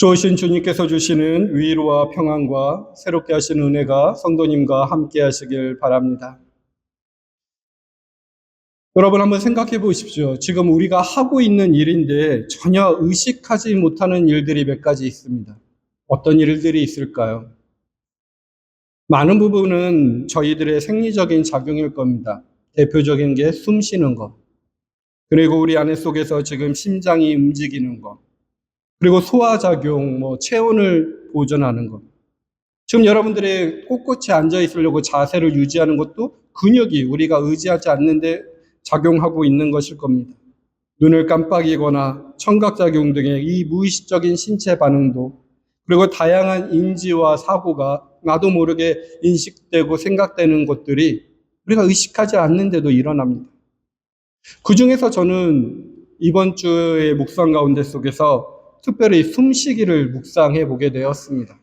좋으신 주님께서 주시는 위로와 평안과 새롭게 하시는 은혜가 성도님과 함께 하시길 바랍니다. 여러분 한번 생각해 보십시오. 지금 우리가 하고 있는 일인데 전혀 의식하지 못하는 일들이 몇 가지 있습니다. 어떤 일들이 있을까요? 많은 부분은 저희들의 생리적인 작용일 겁니다. 대표적인 게 숨 쉬는 것, 그리고 우리 안에 속에서 지금 심장이 움직이는 것, 그리고 소화작용, 체온을 보존하는 것. 지금 여러분들의 꼿꼿이 앉아 있으려고 자세를 유지하는 것도 근육이 우리가 의지하지 않는데 작용하고 있는 것일 겁니다. 눈을 깜빡이거나 청각작용 등의 이 무의식적인 신체 반응도, 그리고 다양한 인지와 사고가 나도 모르게 인식되고 생각되는 것들이 우리가 의식하지 않는데도 일어납니다. 그 중에서 저는 이번 주의 묵상 가운데 속에서 특별히 숨쉬기를 묵상해 보게 되었습니다.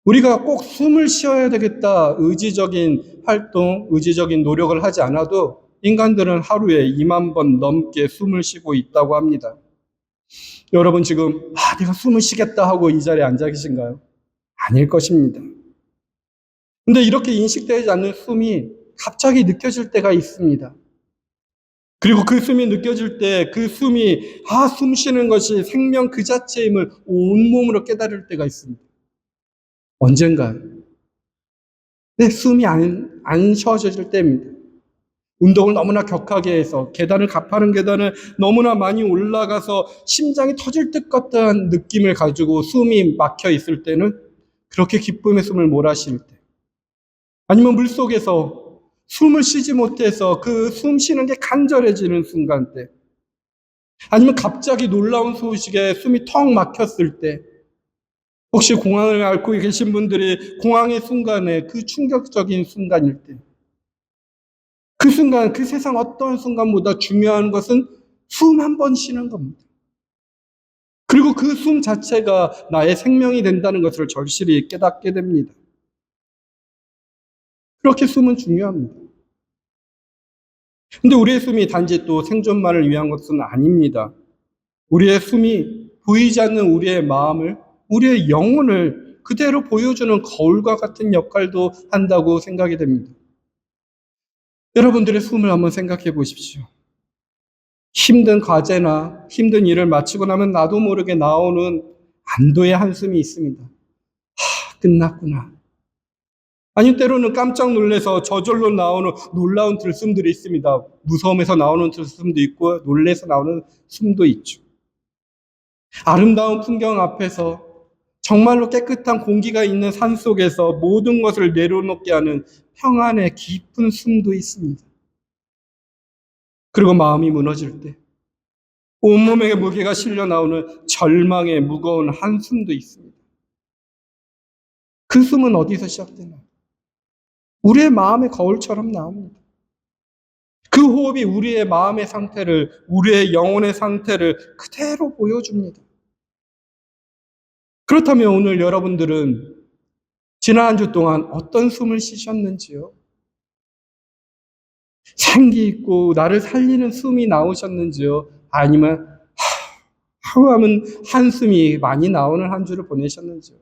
우리가 꼭 숨을 쉬어야 되겠다, 의지적인 활동, 의지적인 노력을 하지 않아도 인간들은 하루에 2만 번 넘게 숨을 쉬고 있다고 합니다. 여러분 지금 내가 숨을 쉬겠다 하고 이 자리에 앉아 계신가요? 아닐 것입니다. 근데 이렇게 인식되지 않는 숨이 갑자기 느껴질 때가 있습니다. 그리고 그 숨이 느껴질 때 그 숨이 숨 쉬는 것이 생명 그 자체임을 온몸으로 깨달을 때가 있습니다. 언젠가 내 숨이 안 쉬어질 때입니다. 운동을 너무나 격하게 해서 가파른 계단을 너무나 많이 올라가서 심장이 터질 것 같다는 느낌을 가지고 숨이 막혀 있을 때는 그렇게 기쁨의 숨을 몰아쉴 때, 아니면 물속에서 숨을 쉬지 못해서 그 숨 쉬는 게 간절해지는 순간 때, 아니면 갑자기 놀라운 소식에 숨이 턱 막혔을 때, 혹시 공황을 앓고 계신 분들이 공황의 순간에 그 충격적인 순간일 때, 그 순간, 그 세상 어떤 순간보다 중요한 것은 숨 한 번 쉬는 겁니다. 그리고 그 숨 자체가 나의 생명이 된다는 것을 절실히 깨닫게 됩니다. 그렇게 숨은 중요합니다. 근데 우리의 숨이 단지 또 생존만을 위한 것은 아닙니다. 우리의 숨이 보이지 않는 우리의 마음을, 우리의 영혼을 그대로 보여주는 거울과 같은 역할도 한다고 생각이 됩니다. 여러분들의 숨을 한번 생각해 보십시오. 힘든 과제나 힘든 일을 마치고 나면 나도 모르게 나오는 안도의 한숨이 있습니다. 끝났구나. 아니, 때로는 깜짝 놀라서 저절로 나오는 놀라운 들숨들이 있습니다. 무서움에서 나오는 들숨도 있고 놀래서 나오는 숨도 있죠. 아름다운 풍경 앞에서, 정말로 깨끗한 공기가 있는 산 속에서 모든 것을 내려놓게 하는 평안의 깊은 숨도 있습니다. 그리고 마음이 무너질 때 온몸에 무게가 실려 나오는 절망의 무거운 한숨도 있습니다. 그 숨은 어디서 시작되나요? 우리의 마음의 거울처럼 나옵니다. 그 호흡이 우리의 마음의 상태를, 우리의 영혼의 상태를 그대로 보여줍니다. 그렇다면 오늘 여러분들은 지난 한 주 동안 어떤 숨을 쉬셨는지요? 생기 있고 나를 살리는 숨이 나오셨는지요? 아니면 하루하면 한숨이 많이 나오는 한 주를 보내셨는지요?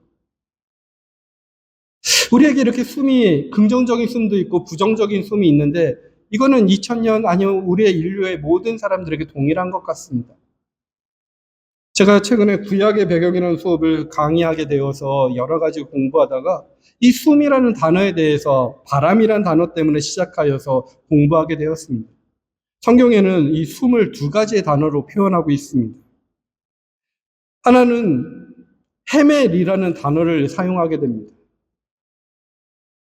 우리에게 이렇게 숨이, 긍정적인 숨도 있고 부정적인 숨이 있는데, 이거는 2000년 아니면 우리의 인류의 모든 사람들에게 동일한 것 같습니다. 제가 최근에 구약의 배경이라는 수업을 강의하게 되어서 여러 가지 공부하다가 이 숨이라는 단어에 대해서 바람이라는 단어 때문에 시작하여서 공부하게 되었습니다. 성경에는 이 숨을 두 가지의 단어로 표현하고 있습니다. 하나는 헤멜이라는 단어를 사용하게 됩니다.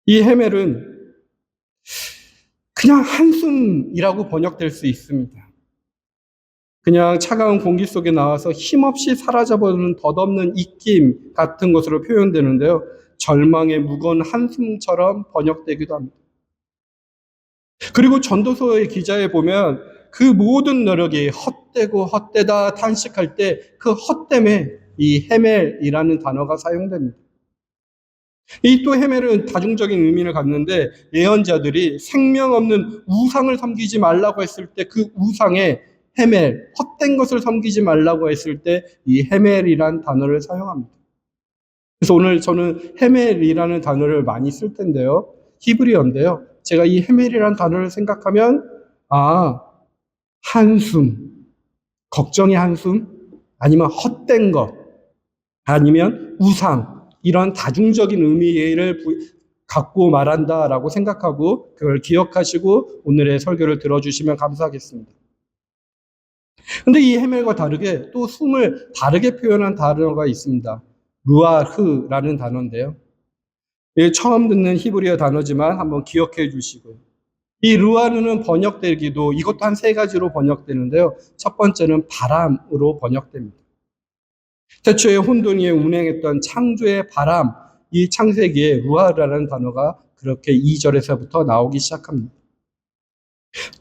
이 헤멜은 그냥 한숨이라고 번역될 수 있습니다. 그냥 차가운 공기 속에 나와서 힘없이 사라져버리는 덧없는 입김 같은 것으로 표현되는데요. 절망의 무거운 한숨처럼 번역되기도 합니다. 그리고 전도서의 기자에 보면 그 모든 노력이 헛되고 헛되다 탄식할 때 그 헛됨에 이 헤멜이라는 단어가 사용됩니다. 이 또 헤멜은 다중적인 의미를 갖는데, 예언자들이 생명 없는 우상을 섬기지 말라고 했을 때 그 우상에 헤멜, 헛된 것을 섬기지 말라고 했을 때 이 헤멜이란 단어를 사용합니다. 그래서 오늘 저는 헤멜이라는 단어를 많이 쓸 텐데요. 히브리어인데요. 제가 이 헤멜이라는 단어를 생각하면 한숨, 걱정의 한숨, 아니면 헛된 것, 아니면 우상, 이런 다중적인 의미를 갖고 말한다라고 생각하고 그걸 기억하시고 오늘의 설교를 들어주시면 감사하겠습니다. 근데 이 헤멜과 다르게 또 숨을 다르게 표현한 단어가 있습니다. 루아흐라는 단어인데요. 처음 듣는 히브리어 단어지만 한번 기억해 주시고요. 이 루아흐는 번역되기도 이것도 한 세 가지로 번역되는데요. 첫 번째는 바람으로 번역됩니다. 태초에 혼돈 위에 운행했던 창조의 바람, 이 창세기에 루아흐라는 단어가 그렇게 2절에서부터 나오기 시작합니다.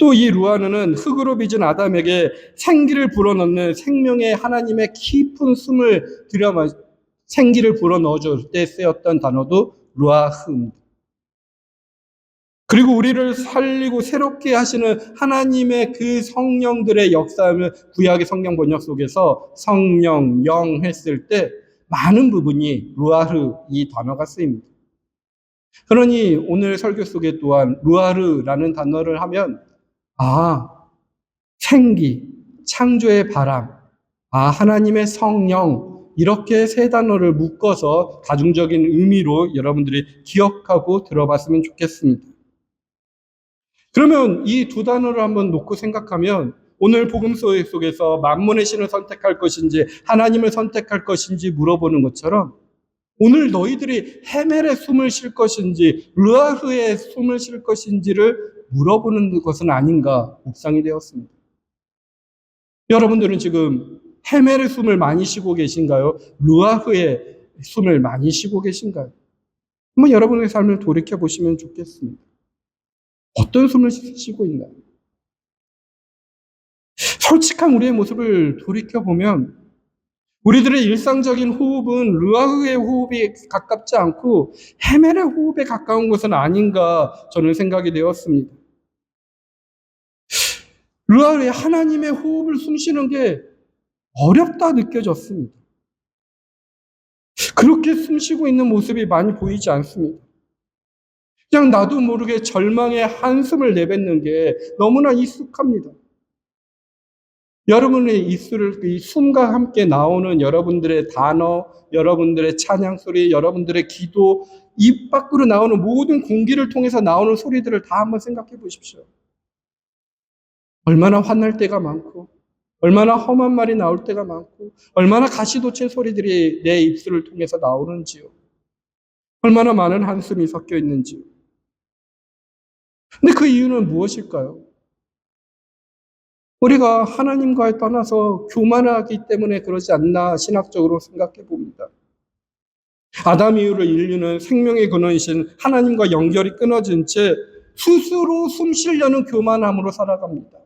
또 이 루아흐는 흙으로 빚은 아담에게 생기를 불어넣는 생명의 하나님의 깊은 숨을 생기를 불어넣어줄 때 쓰였던 단어도 루아흐입니다. 그리고 우리를 살리고 새롭게 하시는 하나님의 그 성령들의 역사를 구약의 성경 번역 속에서 성령, 영 했을 때 많은 부분이 루아흐 이 단어가 쓰입니다. 그러니 오늘 설교 속에 또한 루아흐라는 단어를 하면 생기, 창조의 바람, 하나님의 성령, 이렇게 세 단어를 묶어서 다중적인 의미로 여러분들이 기억하고 들어봤으면 좋겠습니다. 그러면 이 두 단어를 한번 놓고 생각하면 오늘 복음 속에서 만문의 신을 선택할 것인지 하나님을 선택할 것인지 물어보는 것처럼 오늘 너희들이 헤멜의 숨을 쉴 것인지 루아흐의 숨을 쉴 것인지를 물어보는 것은 아닌가 묵상이 되었습니다. 여러분들은 지금 헤멜의 숨을 많이 쉬고 계신가요? 루아흐의 숨을 많이 쉬고 계신가요? 한번 여러분의 삶을 돌이켜보시면 좋겠습니다. 어떤 숨을 쉬고 있나요? 솔직한 우리의 모습을 돌이켜보면 우리들의 일상적인 호흡은 루아흐의 호흡이 가깝지 않고 헤멜의 호흡에 가까운 것은 아닌가 저는 생각이 되었습니다. 루아흐의 하나님의 호흡을 숨쉬는 게 어렵다 느껴졌습니다. 그렇게 숨쉬고 있는 모습이 많이 보이지 않습니다. 그냥 나도 모르게 절망의 한숨을 내뱉는 게 너무나 익숙합니다. 여러분의 입술을 이 숨과 함께 나오는 여러분들의 단어, 여러분들의 찬양 소리, 여러분들의 기도, 입 밖으로 나오는 모든 공기를 통해서 나오는 소리들을 다 한번 생각해 보십시오. 얼마나 화날 때가 많고, 얼마나 험한 말이 나올 때가 많고, 얼마나 가시돋친 소리들이 내 입술을 통해서 나오는지요. 얼마나 많은 한숨이 섞여 있는지요. 근데 그 이유는 무엇일까요? 우리가 하나님과 떠나서 교만하기 때문에 그러지 않나 신학적으로 생각해 봅니다. 아담 이후로 인류는 생명의 근원이신 하나님과 연결이 끊어진 채 스스로 숨 쉬려는 교만함으로 살아갑니다.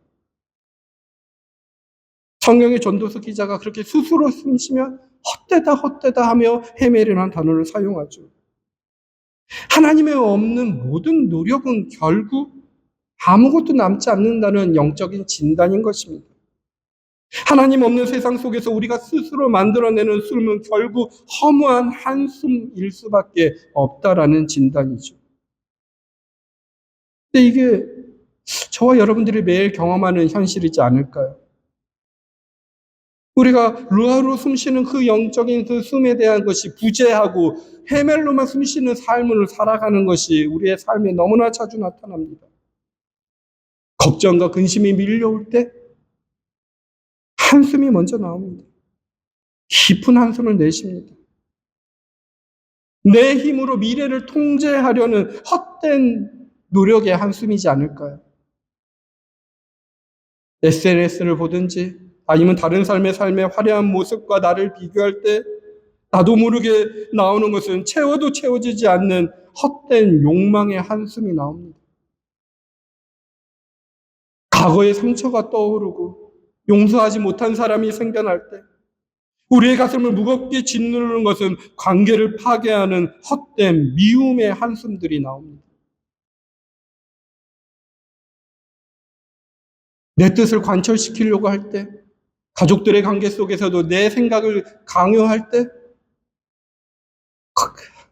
성경의 전도서 기자가 그렇게 스스로 숨 쉬면 헛되다 하며 헤멜이라는 단어를 사용하죠. 하나님의 없는 모든 노력은 결국 아무것도 남지 않는다는 영적인 진단인 것입니다. 하나님 없는 세상 속에서 우리가 스스로 만들어내는 숨은 결국 허무한 한숨일 수밖에 없다라는 진단이죠. 근데 이게 저와 여러분들이 매일 경험하는 현실이지 않을까요? 우리가 루아로 숨쉬는 그 영적인 그 숨에 대한 것이 부재하고 헤멜로만 숨쉬는 삶을 살아가는 것이 우리의 삶에 너무나 자주 나타납니다. 걱정과 근심이 밀려올 때 한숨이 먼저 나옵니다. 깊은 한숨을 내쉽니다. 내 힘으로 미래를 통제하려는 헛된 노력의 한숨이지 않을까요? SNS를 보든지 아니면 다른 삶의 화려한 모습과 나를 비교할 때 나도 모르게 나오는 것은 채워도 채워지지 않는 헛된 욕망의 한숨이 나옵니다. 과거의 상처가 떠오르고 용서하지 못한 사람이 생겨날 때 우리의 가슴을 무겁게 짓누르는 것은 관계를 파괴하는 헛된 미움의 한숨들이 나옵니다. 내 뜻을 관철시키려고 할 때, 가족들의 관계 속에서도 내 생각을 강요할 때,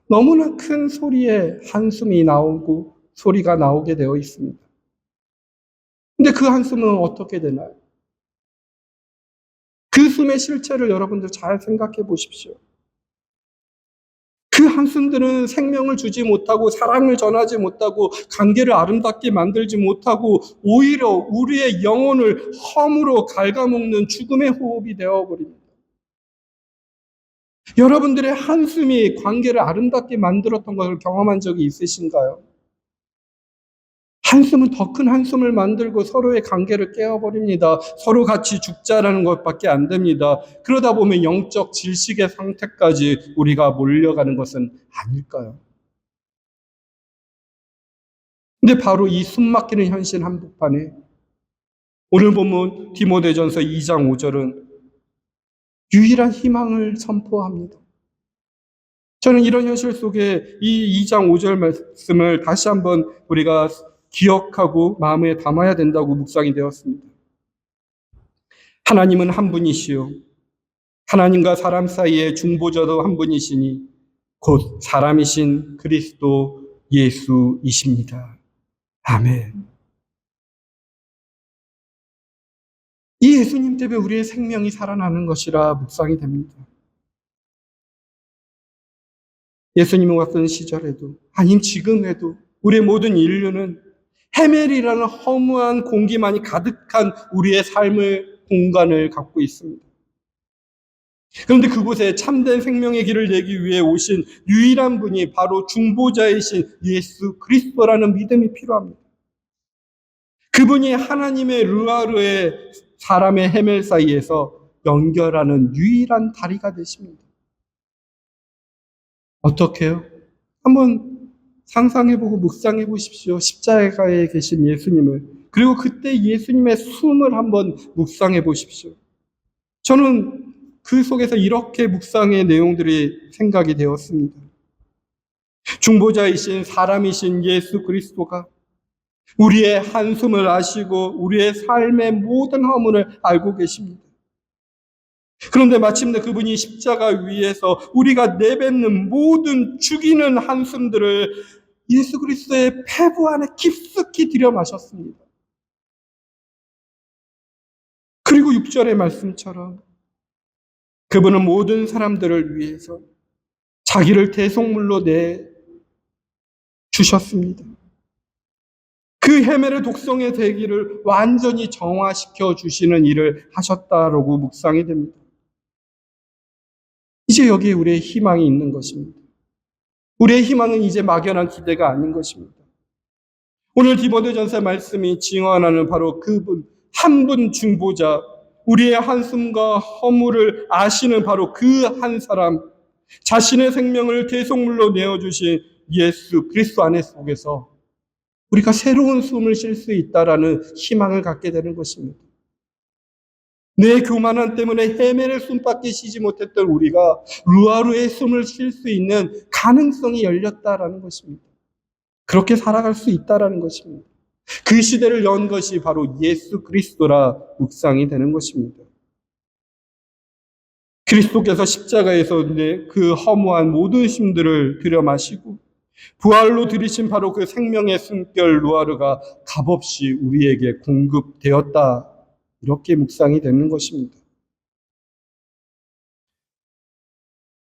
너무나 큰 소리에 한숨이 나오고 소리가 나오게 되어 있습니다. 근데 그 한숨은 어떻게 되나요? 그 숨의 실체를 여러분들 잘 생각해 보십시오. 그 한숨들은 생명을 주지 못하고 사랑을 전하지 못하고 관계를 아름답게 만들지 못하고 오히려 우리의 영혼을 허물어 갉아먹는 죽음의 호흡이 되어버립니다. 여러분들의 한숨이 관계를 아름답게 만들었던 것을 경험한 적이 있으신가요? 한숨은 더 큰 한숨을 만들고 서로의 관계를 깨어버립니다. 서로 같이 죽자라는 것밖에 안 됩니다. 그러다 보면 영적 질식의 상태까지 우리가 몰려가는 것은 아닐까요? 근데 바로 이 숨막히는 현실 한복판에 오늘 본문 디모데전서 2장 5절은 유일한 희망을 선포합니다. 저는 이런 현실 속에 이 2장 5절 말씀을 다시 한번 우리가 기억하고 마음에 담아야 된다고 묵상이 되었습니다. 하나님은 한 분이시요 하나님과 사람 사이의 중보자도 한 분이시니 곧 사람이신 그리스도 예수이십니다. 아멘. 이 예수님 때문에 우리의 생명이 살아나는 것이라 묵상이 됩니다. 예수님이 왔던 시절에도 아님 지금에도 우리의 모든 인류는 헤멜이라는 허무한 공기만이 가득한 우리의 삶의 공간을 갖고 있습니다. 그런데 그곳에 참된 생명의 길을 내기 위해 오신 유일한 분이 바로 중보자이신 예수 그리스도라는 믿음이 필요합니다. 그분이 하나님의 르아르의 사람의 헤멜 사이에서 연결하는 유일한 다리가 되십니다. 어떻게요? 한번 상상해보고 묵상해 보십시오. 십자가에 계신 예수님을. 그리고 그때 예수님의 숨을 한번 묵상해 보십시오. 저는 그 속에서 이렇게 묵상의 내용들이 생각이 되었습니다. 중보자이신 사람이신 예수 그리스도가 우리의 한숨을 아시고 우리의 삶의 모든 허물을 알고 계십니다. 그런데 마침내 그분이 십자가 위에서 우리가 내뱉는 모든 죽이는 한숨들을 예수 그리스도의 폐부 안에 깊숙이 들여 마셨습니다. 그리고 6절의 말씀처럼 그분은 모든 사람들을 위해서 자기를 대속물로 내 주셨습니다. 그 헤멜의 독성의 대기를 완전히 정화시켜 주시는 일을 하셨다라고 묵상이 됩니다. 이제 여기에 우리의 희망이 있는 것입니다. 우리의 희망은 이제 막연한 기대가 아닌 것입니다. 오늘 디모데전서 말씀이 증언하는 바로 그분, 한 분 중보자, 우리의 한숨과 허물을 아시는 바로 그 한 사람, 자신의 생명을 대속물로 내어주신 예수 그리스도 안에 속에서 우리가 새로운 숨을 쉴 수 있다라는 희망을 갖게 되는 것입니다. 내 교만함 때문에 헤멜의 숨밖에 쉬지 못했던 우리가 루아루의 숨을 쉴 수 있는 가능성이 열렸다라는 것입니다. 그렇게 살아갈 수 있다라는 것입니다. 그 시대를 연 것이 바로 예수 그리스도라 묵상이 되는 것입니다. 그리스도께서 십자가에서 그 허무한 모든 힘들을 들여마시고 부활로 들이신 바로 그 생명의 숨결 루아르가 값없이 우리에게 공급되었다. 이렇게 묵상이 되는 것입니다.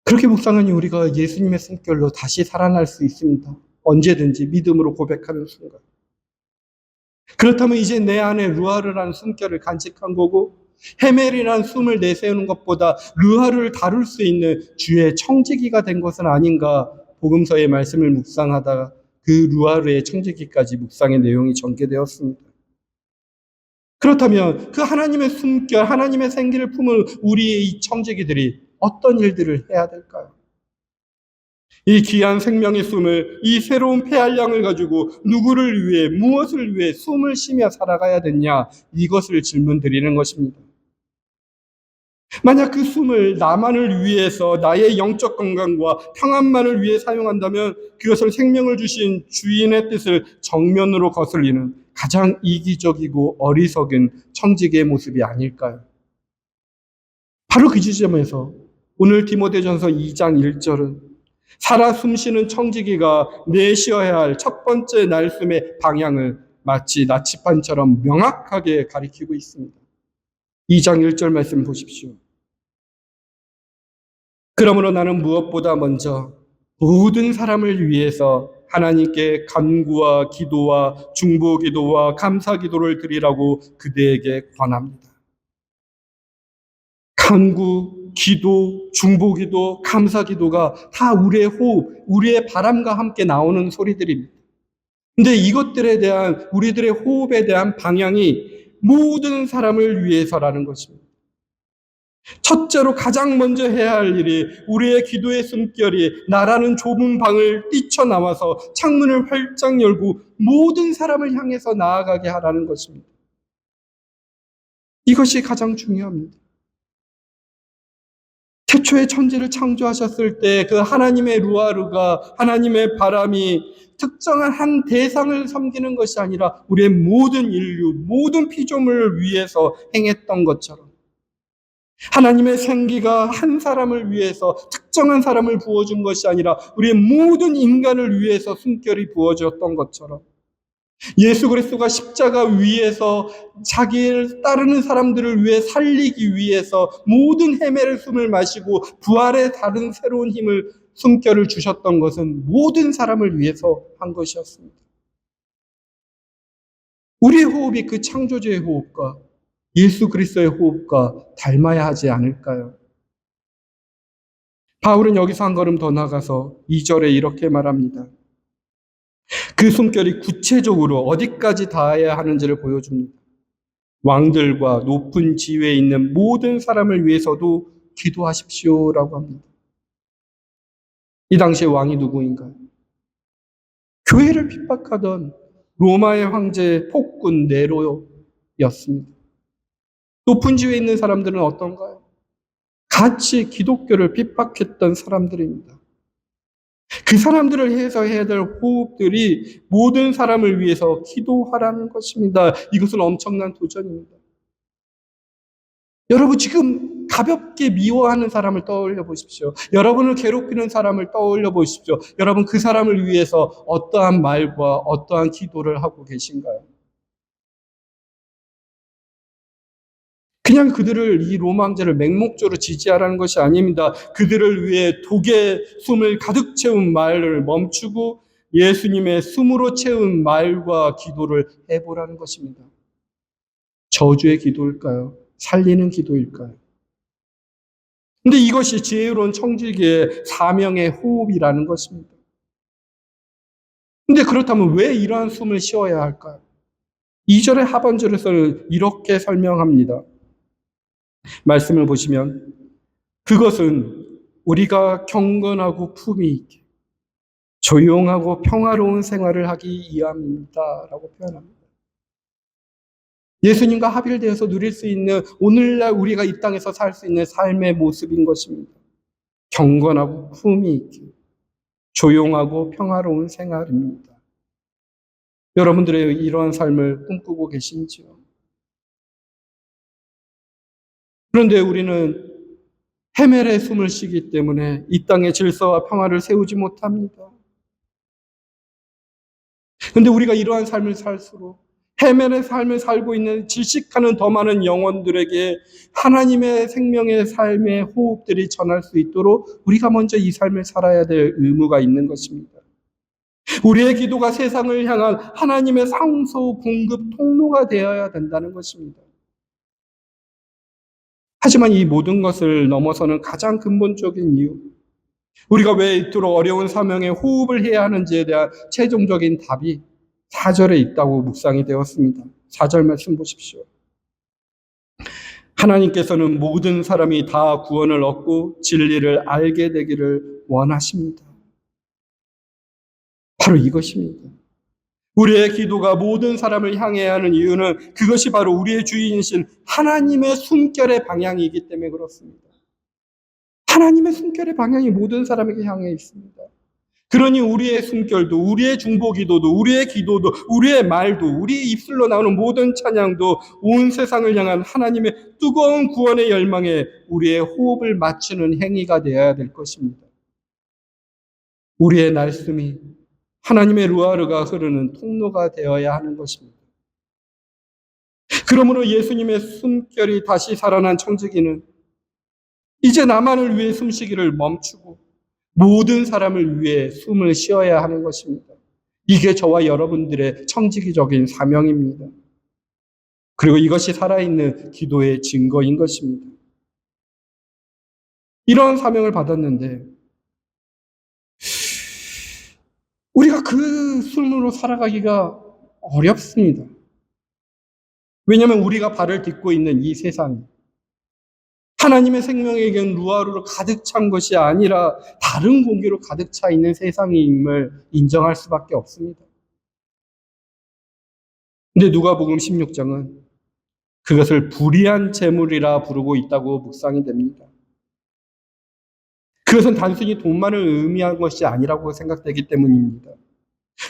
그렇게 묵상하니 우리가 예수님의 숨결로 다시 살아날 수 있습니다. 언제든지 믿음으로 고백하는 순간. 그렇다면 이제 내 안에 루아르라는 숨결을 간직한 거고 헤멜이라는 숨을 내세우는 것보다 루아르를 다룰 수 있는 주의 청지기가 된 것은 아닌가. 복음서의 말씀을 묵상하다가 그 루아르의 청지기까지 묵상의 내용이 전개되었습니다. 그렇다면 그 하나님의 숨결, 하나님의 생기를 품은 우리의 이 청지기들이 어떤 일들을 해야 될까요? 이 귀한 생명의 숨을, 이 새로운 폐활량을 가지고 누구를 위해, 무엇을 위해 숨을 쉬며 살아가야 되냐, 이것을 질문 드리는 것입니다. 만약 그 숨을 나만을 위해서 나의 영적 건강과 평안만을 위해 사용한다면 그것을 생명을 주신 주인의 뜻을 정면으로 거슬리는 가장 이기적이고 어리석은 청지기의 모습이 아닐까요? 바로 그 지점에서 오늘 디모데전서 2장 1절은 살아 숨쉬는 청지기가 내쉬어야 할 첫 번째 날숨의 방향을 마치 나치판처럼 명확하게 가리키고 있습니다. 2장 1절 말씀 보십시오. 그러므로 나는 무엇보다 먼저 모든 사람을 위해서 하나님께 간구와 기도와 중보기도와 감사기도를 드리라고 그대에게 권합니다. 간구, 기도, 중보기도, 감사기도가 다 우리의 호흡, 우리의 바람과 함께 나오는 소리들입니다. 근데 이것들에 대한 우리들의 호흡에 대한 방향이 모든 사람을 위해서라는 것입니다. 첫째로 가장 먼저 해야 할 일이 우리의 기도의 숨결이 나라는 좁은 방을 뛰쳐나와서 창문을 활짝 열고 모든 사람을 향해서 나아가게 하라는 것입니다. 이것이 가장 중요합니다. 태초에 천지를 창조하셨을 때 그 하나님의 루아르가 하나님의 바람이 특정한 한 대상을 섬기는 것이 아니라 우리의 모든 인류, 모든 피조물을 위해서 행했던 것처럼 하나님의 생기가 한 사람을 위해서 특정한 사람을 부어준 것이 아니라 우리의 모든 인간을 위해서 숨결이 부어졌던 것처럼 예수 그리스도가 십자가 위에서 자기를 따르는 사람들을 위해 살리기 위해서 모든 헤매를 숨을 마시고 부활의 다른 새로운 힘을 숨결을 주셨던 것은 모든 사람을 위해서 한 것이었습니다. 우리의 호흡이 그 창조주의 호흡과 예수 그리스도의 호흡과 닮아야 하지 않을까요? 바울은 여기서 한 걸음 더 나가서 2절에 이렇게 말합니다. 그 숨결이 구체적으로 어디까지 닿아야 하는지를 보여줍니다. 왕들과 높은 지위에 있는 모든 사람을 위해서도 기도하십시오라고 합니다. 이 당시에 왕이 누구인가요? 교회를 핍박하던 로마의 황제 폭군 네로였습니다. 높은 지위에 있는 사람들은 어떤가요? 같이 기독교를 핍박했던 사람들입니다. 그 사람들을 위해서 해야 될 호흡들이 모든 사람을 위해서 기도하라는 것입니다. 이것은 엄청난 도전입니다. 여러분 지금 가볍게 미워하는 사람을 떠올려 보십시오. 여러분을 괴롭히는 사람을 떠올려 보십시오. 여러분 그 사람을 위해서 어떠한 말과 어떠한 기도를 하고 계신가요? 그냥 그들을 이 로마 황제를 맹목적으로 지지하라는 것이 아닙니다. 그들을 위해 독의 숨을 가득 채운 말을 멈추고 예수님의 숨으로 채운 말과 기도를 해보라는 것입니다. 저주의 기도일까요? 살리는 기도일까요? 근데 이것이 지혜로운 청지기의 사명의 호흡이라는 것입니다. 근데 그렇다면 왜 이러한 숨을 쉬어야 할까요? 2절의 하반절에서는 이렇게 설명합니다. 말씀을 보시면 그것은 우리가 경건하고 품위 있게 조용하고 평화로운 생활을 하기 위함입니다 라고 표현합니다. 예수님과 합일되어서 누릴 수 있는 오늘날 우리가 이 땅에서 살 수 있는 삶의 모습인 것입니다. 경건하고 품위 있게 조용하고 평화로운 생활입니다. 여러분들의 이러한 삶을 꿈꾸고 계신지요? 그런데 우리는 헤멜의 숨을 쉬기 때문에 이 땅의 질서와 평화를 세우지 못합니다. 그런데 우리가 이러한 삶을 살수록 헤멜의 삶을 살고 있는 질식하는 더 많은 영혼들에게 하나님의 생명의 삶의 호흡들이 전할 수 있도록 우리가 먼저 이 삶을 살아야 될 의무가 있는 것입니다. 우리의 기도가 세상을 향한 하나님의 상소 공급 통로가 되어야 된다는 것입니다. 하지만 이 모든 것을 넘어서는 가장 근본적인 이유, 우리가 왜 이토록 어려운 사명에 호흡을 해야 하는지에 대한 최종적인 답이 4절에 있다고 묵상이 되었습니다. 4절 말씀 보십시오. 하나님께서는 모든 사람이 다 구원을 얻고 진리를 알게 되기를 원하십니다. 바로 이것입니다. 우리의 기도가 모든 사람을 향해야 하는 이유는 그것이 바로 우리의 주인이신 하나님의 숨결의 방향이기 때문에 그렇습니다. 하나님의 숨결의 방향이 모든 사람에게 향해 있습니다. 그러니 우리의 숨결도, 우리의 중보기도도, 우리의 기도도, 우리의 말도, 우리 입술로 나오는 모든 찬양도 온 세상을 향한 하나님의 뜨거운 구원의 열망에 우리의 호흡을 맞추는 행위가 되어야 될 것입니다. 우리의 날숨이 하나님의 루아르가 흐르는 통로가 되어야 하는 것입니다. 그러므로 예수님의 숨결이 다시 살아난 청지기는 이제 나만을 위해 숨쉬기를 멈추고 모든 사람을 위해 숨을 쉬어야 하는 것입니다. 이게 저와 여러분들의 청지기적인 사명입니다. 그리고 이것이 살아있는 기도의 증거인 것입니다. 이런 사명을 받았는데 우리가 그 숨으로 살아가기가 어렵습니다. 왜냐하면 우리가 발을 딛고 있는 이 세상이 하나님의 생명에겐 루아루로 가득 찬 것이 아니라 다른 공기로 가득 차 있는 세상임을 인정할 수밖에 없습니다. 근데 누가복음 16장은 그것을 불의한 재물이라 부르고 있다고 묵상이 됩니다. 그것은 단순히 돈만을 의미한 것이 아니라고 생각되기 때문입니다.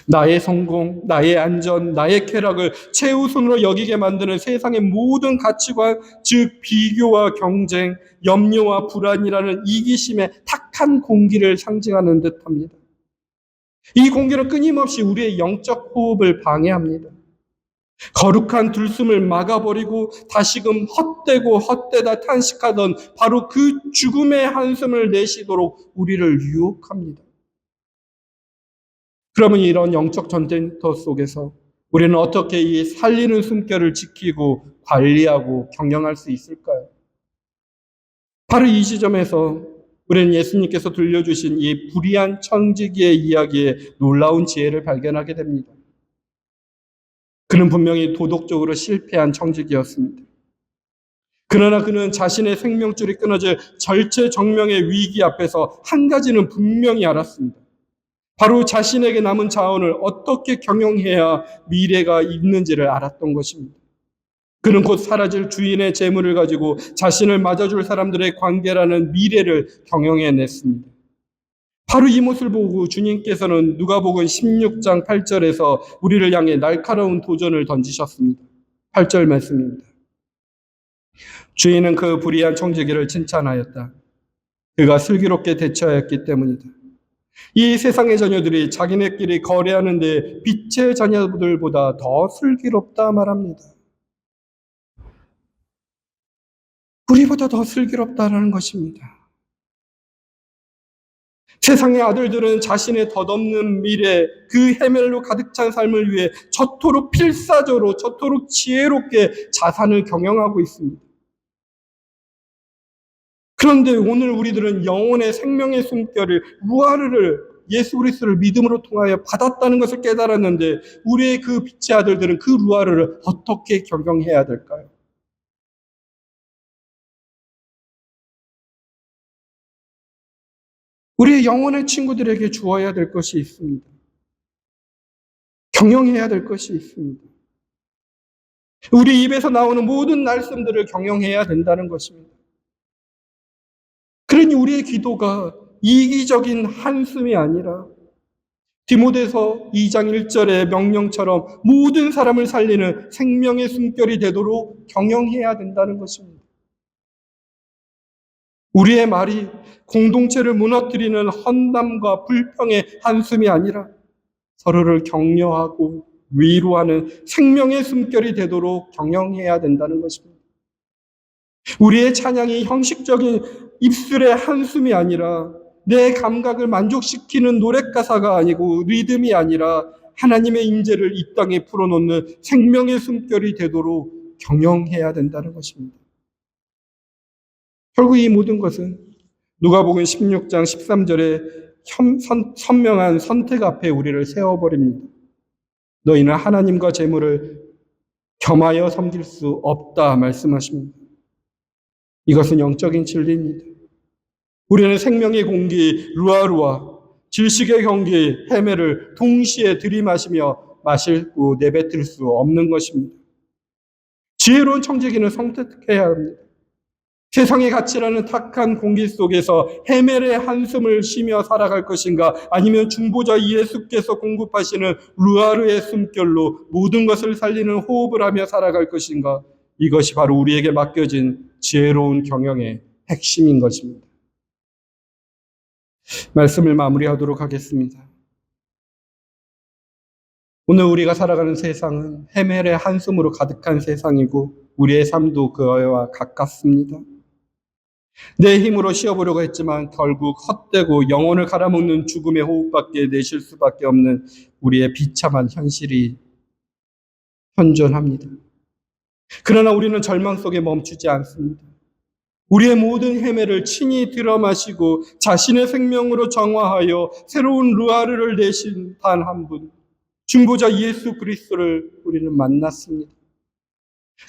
나의 성공, 나의 안전, 나의 쾌락을 최우선으로 여기게 만드는 세상의 모든 가치관, 즉 비교와 경쟁, 염려와 불안이라는 이기심의 탁한 공기를 상징하는 듯합니다. 이 공기는 끊임없이 우리의 영적 호흡을 방해합니다. 거룩한 들숨을 막아버리고 다시금 헛되고 헛되다 탄식하던 바로 그 죽음의 한숨을 내쉬도록 우리를 유혹합니다. 그러면 이런 영적 전쟁터 속에서 우리는 어떻게 이 살리는 숨결을 지키고 관리하고 경영할 수 있을까요? 바로 이 지점에서 우리는 예수님께서 들려주신 이 불의한 청지기의 이야기에 놀라운 지혜를 발견하게 됩니다. 그는 분명히 도덕적으로 실패한 청지기였습니다. 그러나 그는 자신의 생명줄이 끊어질 절체정명의 위기 앞에서 한 가지는 분명히 알았습니다. 바로 자신에게 남은 자원을 어떻게 경영해야 미래가 있는지를 알았던 것입니다. 그는 곧 사라질 주인의 재물을 가지고 자신을 맞아줄 사람들의 관계라는 미래를 경영해냈습니다. 바로 이 모습을 보고 주님께서는 누가복음 16장 8절에서 우리를 향해 날카로운 도전을 던지셨습니다. 8절 말씀입니다. 주인은 그 불의한 청지기를 칭찬하였다. 그가 슬기롭게 대처하였기 때문이다. 이 세상의 자녀들이 자기네끼리 거래하는데 빛의 자녀들보다 더 슬기롭다 말합니다. 우리보다 더 슬기롭다라는 것입니다. 세상의 아들들은 자신의 덧없는 미래, 그 해멜로 가득 찬 삶을 위해 저토록 필사적으로, 저토록 지혜롭게 자산을 경영하고 있습니다. 그런데 오늘 우리들은 영혼의 생명의 숨결을, 루아르를, 예수 그리스도를 믿음으로 통하여 받았다는 것을 깨달았는데 우리의 그 빛의 아들들은 그 루아르를 어떻게 경영해야 될까요? 우리의 영혼의 친구들에게 주어야 될 것이 있습니다. 경영해야 될 것이 있습니다. 우리 입에서 나오는 모든 말씀들을 경영해야 된다는 것입니다. 그러니 우리의 기도가 이기적인 한숨이 아니라 디모데서 2장 1절의 명령처럼 모든 사람을 살리는 생명의 숨결이 되도록 경영해야 된다는 것입니다. 우리의 말이 공동체를 무너뜨리는 헌담과 불평의 한숨이 아니라 서로를 격려하고 위로하는 생명의 숨결이 되도록 경영해야 된다는 것입니다. 우리의 찬양이 형식적인 입술의 한숨이 아니라 내 감각을 만족시키는 노랫가사가 아니고 리듬이 아니라 하나님의 임재를 이 땅에 풀어놓는 생명의 숨결이 되도록 경영해야 된다는 것입니다. 결국 이 모든 것은 누가복음 16장 13절에 선명한 선택 앞에 우리를 세워버립니다. 너희는 하나님과 재물을 겸하여 섬길 수 없다 말씀하십니다. 이것은 영적인 진리입니다. 우리는 생명의 공기 루아루와 질식의 경기 헤매를 동시에 들이마시며 마시고 내뱉을 수 없는 것입니다. 지혜로운 청지기는 선택해야 합니다. 세상의 가치라는 탁한 공기 속에서 헤멜의 한숨을 쉬며 살아갈 것인가, 아니면 중보자 예수께서 공급하시는 루아르의 숨결로 모든 것을 살리는 호흡을 하며 살아갈 것인가, 이것이 바로 우리에게 맡겨진 지혜로운 경영의 핵심인 것입니다. 말씀을 마무리하도록 하겠습니다. 오늘 우리가 살아가는 세상은 헤멜의 한숨으로 가득한 세상이고 우리의 삶도 그와 가깝습니다. 내 힘으로 쉬어보려고 했지만 결국 헛되고 영혼을 갈아먹는 죽음의 호흡밖에 내쉴 수밖에 없는 우리의 비참한 현실이 현존합니다. 그러나 우리는 절망 속에 멈추지 않습니다. 우리의 모든 헤매를 친히 들어마시고 자신의 생명으로 정화하여 새로운 루아르를 내신 단 한 분, 중보자 예수 그리스도를 우리는 만났습니다.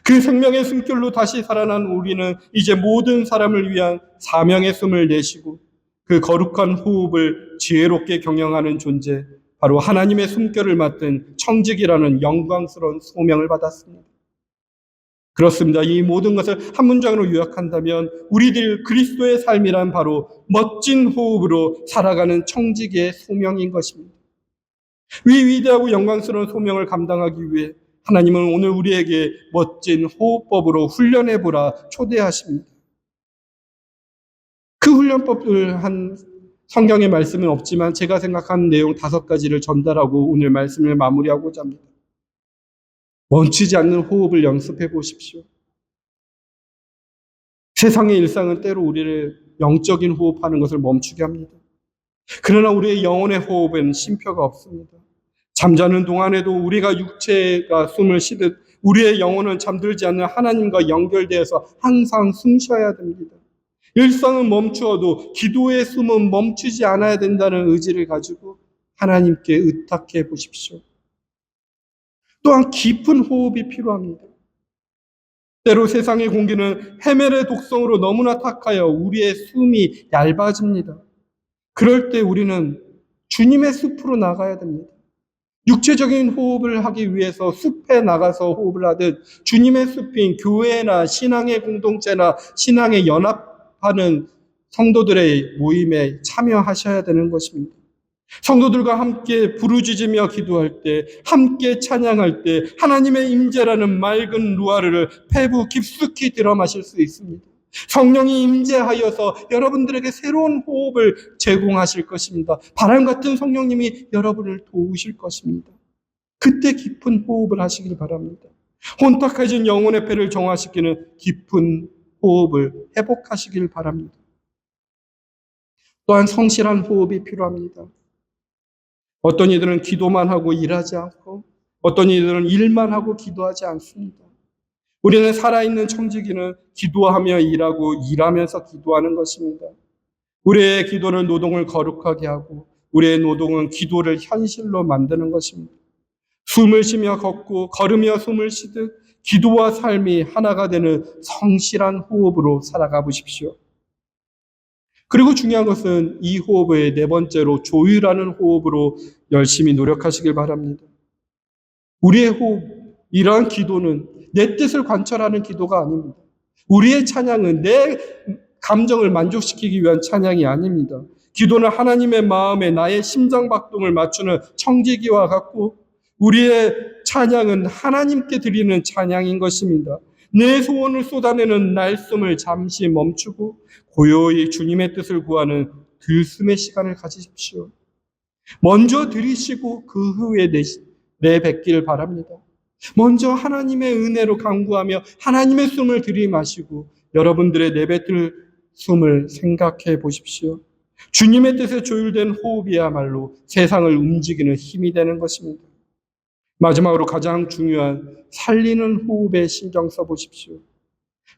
그 생명의 숨결로 다시 살아난 우리는 이제 모든 사람을 위한 사명의 숨을 내쉬고 그 거룩한 호흡을 지혜롭게 경영하는 존재, 바로 하나님의 숨결을 맡은 청직이라는 영광스러운 소명을 받았습니다. 그렇습니다. 이 모든 것을 한 문장으로 요약한다면 우리들 그리스도의 삶이란 바로 멋진 호흡으로 살아가는 청직의 소명인 것입니다. 이 위대하고 영광스러운 소명을 감당하기 위해 하나님은 오늘 우리에게 멋진 호흡법으로 훈련해보라 초대하십니다. 그 훈련법을 한 성경의 말씀은 없지만 제가 생각한 내용 5가지를 전달하고 오늘 말씀을 마무리하고자 합니다. 멈추지 않는 호흡을 연습해 보십시오. 세상의 일상은 때로 우리를 영적인 호흡하는 것을 멈추게 합니다. 그러나 우리의 영혼의 호흡에는 쉼표가 없습니다. 잠자는 동안에도 우리가 육체가 숨을 쉬듯 우리의 영혼은 잠들지 않는 하나님과 연결되어서 항상 숨 쉬어야 됩니다. 일상은 멈추어도 기도의 숨은 멈추지 않아야 된다는 의지를 가지고 하나님께 의탁해 보십시오. 또한 깊은 호흡이 필요합니다. 때로 세상의 공기는 헤멜의 독성으로 너무나 탁하여 우리의 숨이 얇아집니다. 그럴 때 우리는 주님의 숲으로 나가야 됩니다. 육체적인 호흡을 하기 위해서 숲에 나가서 호흡을 하듯 주님의 숲인 교회나 신앙의 공동체나 신앙에 연합하는 성도들의 모임에 참여하셔야 되는 것입니다. 성도들과 함께 부르짖으며 기도할 때, 함께 찬양할 때 하나님의 임재라는 맑은 루아르를 폐부 깊숙이 들어 마실 수 있습니다. 성령이 임재하여서 여러분들에게 새로운 호흡을 제공하실 것입니다. 바람 같은 성령님이 여러분을 도우실 것입니다. 그때 깊은 호흡을 하시길 바랍니다. 혼탁해진 영혼의 폐를 정화시키는 깊은 호흡을 회복하시길 바랍니다. 또한 성실한 호흡이 필요합니다. 어떤 이들은 기도만 하고 일하지 않고 어떤 이들은 일만 하고 기도하지 않습니다. 우리는 살아있는 청지기는 기도하며 일하고 일하면서 기도하는 것입니다. 우리의 기도는 노동을 거룩하게 하고 우리의 노동은 기도를 현실로 만드는 것입니다. 숨을 쉬며 걷고 걸으며 숨을 쉬듯 기도와 삶이 하나가 되는 성실한 호흡으로 살아가 보십시오. 그리고 중요한 것은 이 호흡의 4번째로 조율하는 호흡으로 열심히 노력하시길 바랍니다. 우리의 호흡, 이러한 기도는 내 뜻을 관철하는 기도가 아닙니다. 우리의 찬양은 내 감정을 만족시키기 위한 찬양이 아닙니다. 기도는 하나님의 마음에 나의 심장박동을 맞추는 청지기와 같고 우리의 찬양은 하나님께 드리는 찬양인 것입니다. 내 소원을 쏟아내는 날숨을 잠시 멈추고 고요히 주님의 뜻을 구하는 들숨의 시간을 가지십시오. 먼저 드리시고 그 후에 내뱉기를 바랍니다. 먼저 하나님의 은혜로 간구하며 하나님의 숨을 들이마시고 여러분들의 내뱉을 숨을 생각해 보십시오. 주님의 뜻에 조율된 호흡이야말로 세상을 움직이는 힘이 되는 것입니다. 마지막으로 가장 중요한 살리는 호흡에 신경 써보십시오.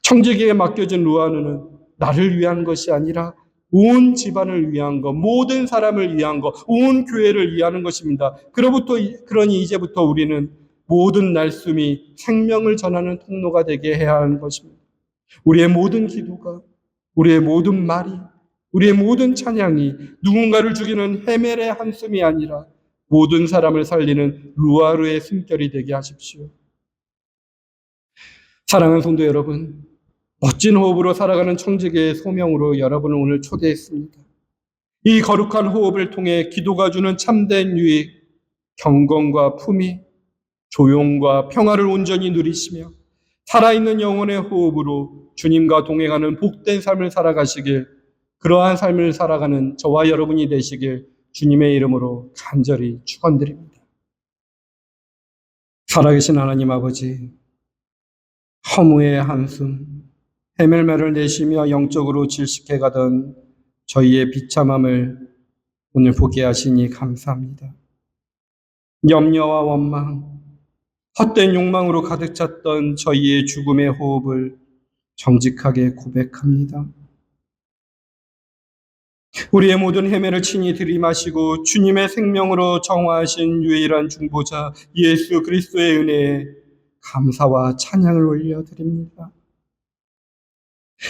청지기에게 맡겨진 루아르는 나를 위한 것이 아니라 온 집안을 위한 것, 모든 사람을 위한 것, 온 교회를 위하는 것입니다. 그러니 이제부터 우리는 모든 날숨이 생명을 전하는 통로가 되게 해야 하는 것입니다. 우리의 모든 기도가, 우리의 모든 말이, 우리의 모든 찬양이 누군가를 죽이는 헤멜의 한숨이 아니라 모든 사람을 살리는 루아르의 숨결이 되게 하십시오. 사랑하는 성도 여러분, 멋진 호흡으로 살아가는 청지기의 소명으로 여러분을 오늘 초대했습니다. 이 거룩한 호흡을 통해 기도가 주는 참된 유익, 경건과 품위, 조용과 평화를 온전히 누리시며 살아있는 영혼의 호흡으로 주님과 동행하는 복된 삶을 살아가시길, 그러한 삶을 살아가는 저와 여러분이 되시길 주님의 이름으로 간절히 축원드립니다. 살아계신 하나님 아버지, 허무의 한숨, 헤멜매를 내쉬며 영적으로 질식해가던 저희의 비참함을 오늘 보게 하시니 감사합니다. 염려와 원망, 헛된 욕망으로 가득 찼던 저희의 죽음의 호흡을 정직하게 고백합니다. 우리의 모든 헤매를 친히 들이마시고 주님의 생명으로 정화하신 유일한 중보자 예수 그리스도의 은혜에 감사와 찬양을 올려드립니다.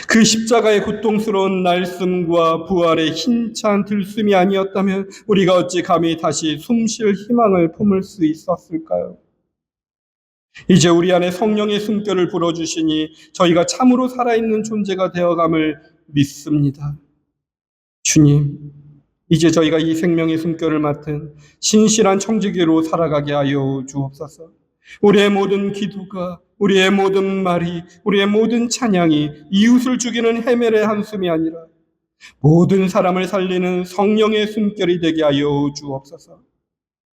그 십자가의 고통스러운 날숨과 부활의 힘찬 들숨이 아니었다면 우리가 어찌 감히 다시 숨쉴 희망을 품을 수 있었을까요? 이제 우리 안에 성령의 숨결을 불어주시니 저희가 참으로 살아있는 존재가 되어감을 믿습니다. 주님, 이제 저희가 이 생명의 숨결을 맡은 신실한 청지기로 살아가게 하여 주옵소서. 우리의 모든 기도가, 우리의 모든 말이, 우리의 모든 찬양이 이웃을 죽이는 헤멜의 한숨이 아니라 모든 사람을 살리는 성령의 숨결이 되게 하여 주옵소서.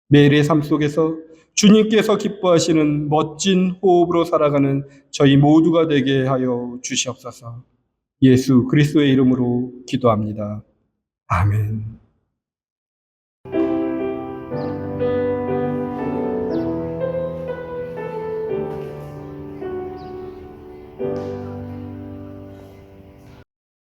매일의 삶 속에서 주님께서 기뻐하시는 멋진 호흡으로 살아가는 저희 모두가 되게 하여 주시옵소서. 예수 그리스도의 이름으로 기도합니다. 아멘.